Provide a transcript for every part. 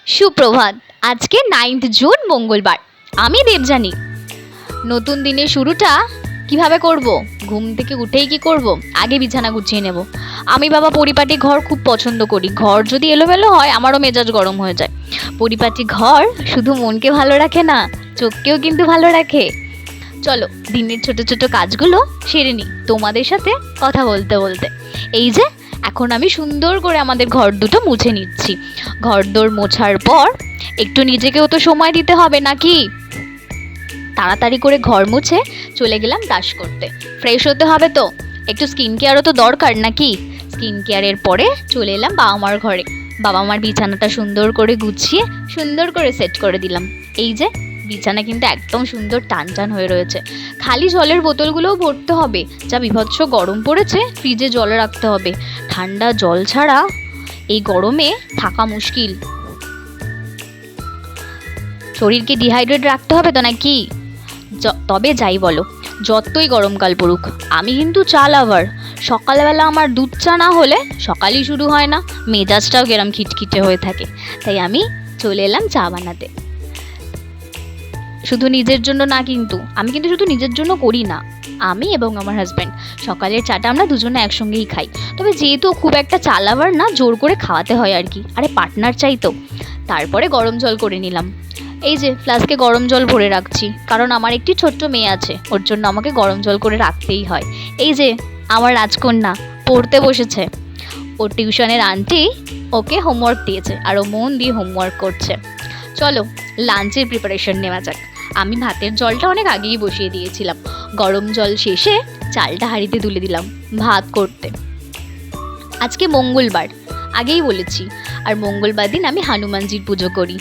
সুপ্রভাত। আজকে 9th June মঙ্গলবার। আমি দেবযানী। নতুন দিনের শুরুটা কিভাবে করব? ঘুম থেকে উঠেই কি করব? আগে বিছানা গুছিয়ে নেব। আমি বাবা পরিপাটি ঘর খুব পছন্দ করি। ঘর যদি এলোমেলো হয় আমারও মেজাজ গরম হয়ে যায়। পরিপাটি ঘর শুধু মনকে ভালো রাখে না, চোখকেও কিন্তু ভালো রাখে। চলো দিনের ছোট ছোট কাজগুলো সেরে নিই তোমাদের সাথে কথা বলতে বলতে। এই যে এখন আমি সুন্দর করে আমাদের ঘর দুটো মুছে নিচ্ছি। ঘরদোর মোছার পর একটু নিজেকেও তো সময় দিতে হবে নাকি? তাড়াতাড়ি করে ঘর মুছে চলে গেলাম ব্রাশ করতে। ফ্রেশ হতে হবে তো, একটু স্কিন কেয়ারও তো দরকার নাকি? স্কিন কেয়ারের পরে চলে এলাম বাবা মার ঘরে। বাবা মার বিছানাটা সুন্দর করে গুছিয়ে সুন্দর করে সেট করে দিলাম। এই যে বিছানা কিন্তু একদম সুন্দর টান টান হয়ে রয়েছে। খালি জলের বোতলগুলোও ভরতে হবে, যা বিভৎস গরম পড়েছে ফ্রিজে জল রাখতে হবে। ঠান্ডা জল ছাড়া এই গরমে থাকা মুশকিল। শরীরকে ডিহাইড্রেট রাখতে হবে তো নাকি? তবে যাই বলো, যতই গরমকাল পড়ুক আমি কিন্তু চা লাভার। সকালবেলা আমার দুধ চা না হলে সকালই শুরু হয় না, মেজাজটাও কেরম খিটখিটে হয়ে থাকে। তাই আমি চলে এলাম চা বানাতে। শুধু নিজের জন্য না, কিন্তু আমি কিন্তু শুধু নিজের জন্য করি না, আমি এবং আমার হাজব্যান্ড সকালের চাটা আমরা দুজনে একসঙ্গেই খাই। তবে যেহেতু খুব একটা চা লাভার না, জোর করে খাওয়াতে হয় আর কি। আরে পার্টনার চাই তো। তারপরে গরম জল করে নিলাম। এই যে ফ্লাস্কে গরম জল ভরে রাখছি, কারণ আমার একটি ছোট্ট মেয়ে আছে, ওর জন্য আমাকে গরম জল করে রাখতেই হয়। এই যে আমার রাজকন্যা পড়তে বসেছে। ওর টিউশনের আন্টি ওকে হোমওয়ার্ক দিয়েছে আর ও মন দিয়ে হোমওয়ার্ক করছে। চলো লাঞ্চের প্রিপারেশন নেওয়া যাক। আমি ভাতের জলটা অনেক আগেই বসিয়ে দিয়েছিলাম। গরম জল শেষে চালটা হাঁড়িতে তুলে দিলাম ভাত করতে। আজকে মঙ্গলবার, আগেই বলেছি, আর মঙ্গলবার দিন আমি হনুমানজির পুজো করি,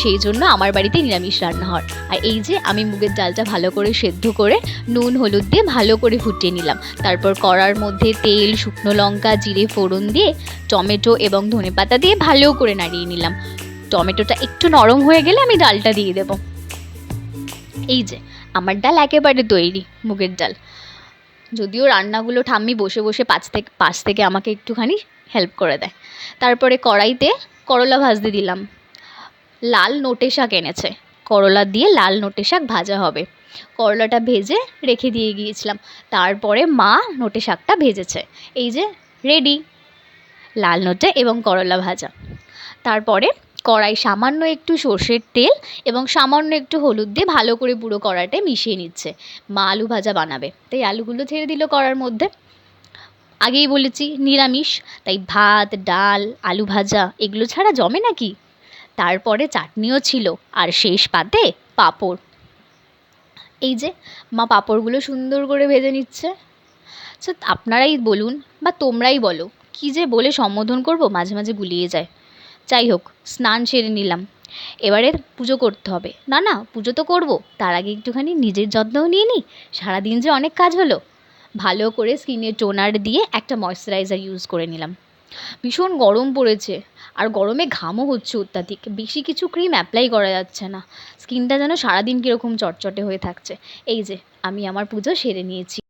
সেই জন্য আমার বাড়িতে নিরামিষ রান্না হয়। আর এই যে আমি মুগের ডালটা ভালো করে সেদ্ধ করে নুন হলুদ দিয়ে ভালো করে ফুটিয়ে নিলাম। তারপর কড়ার মধ্যে তেল, শুকনো লঙ্কা, জিরে ফোড়ন দিয়ে টমেটো এবং ধনেপাতা দিয়ে ভালো করে নাড়িয়ে নিলাম। টমেটোটা একটু নরম হয়ে গেলে আমি ডালটা দিয়ে দেব। এই যে আমার ডাল একেবারে তৈরি, মুগের ডাল। যদিও রান্নাগুলো ঠাম্মি বসে বসে পাশ থেকে আমাকে একটুখানি হেল্প করে দেয়। তারপরে কড়াইতে করলা ভাজতে দিলাম। লাল নোটে শাক এনেছে, করলা দিয়ে লাল নোটে শাক ভাজা হবে। করলাটা ভেজে রেখে দিয়ে গিয়েছিলাম, তারপরে মা নোটে শাকটা ভেজেছে। এই যে রেডি লাল নোটে এবং করলা ভাজা। তারপরে কড়াই সামান্য একটু সর্ষের তেল এবং সামান্য একটু হলুদ দিয়ে ভালো করে পুরো কড়াইটায় মিশিয়ে নিচ্ছে। মা আলু ভাজা বানাবে, তাই আলুগুলো ছেড়ে দিল কড়ার মধ্যে। আগেই বলেছি নিরামিষ, তাই ভাত, ডাল, আলু ভাজা এগুলো ছাড়া জমে নাকি? তারপরে চাটনিও ছিল, আর শেষ পাতে পাঁপড়। এই যে মা পাঁপড়গুলো সুন্দর করে ভেজে নিচ্ছে। আপনারাই বলুন বা তোমরাই বলো, কি যে বলে সম্বোধন করব, মাঝে মাঝে গুলিয়ে যায়। যাই হোক, স্নান সেরে নিলাম। এবারে পুজো করতে হবে। না না, পুজো তো করব, তার আগে একটুখানি নিজের যত্নও নিয়ে নিই। সারাদিন যে অনেক কাজ হলো। ভালো করে স্কিনে টোনার দিয়ে একটা ময়শ্চারাইজার ইউজ করে নিলাম। ভীষণ গরম পড়েছে, আর গরমে ঘামও হচ্ছে অত্যাধিক। বেশি কিছু ক্রিম অ্যাপ্লাই করা যাচ্ছে না, স্কিনটা যেন সারাদিন কীরকম চটচটে হয়ে থাকছে। এই যে আমি আমার পুজো সেরে নিয়েছি।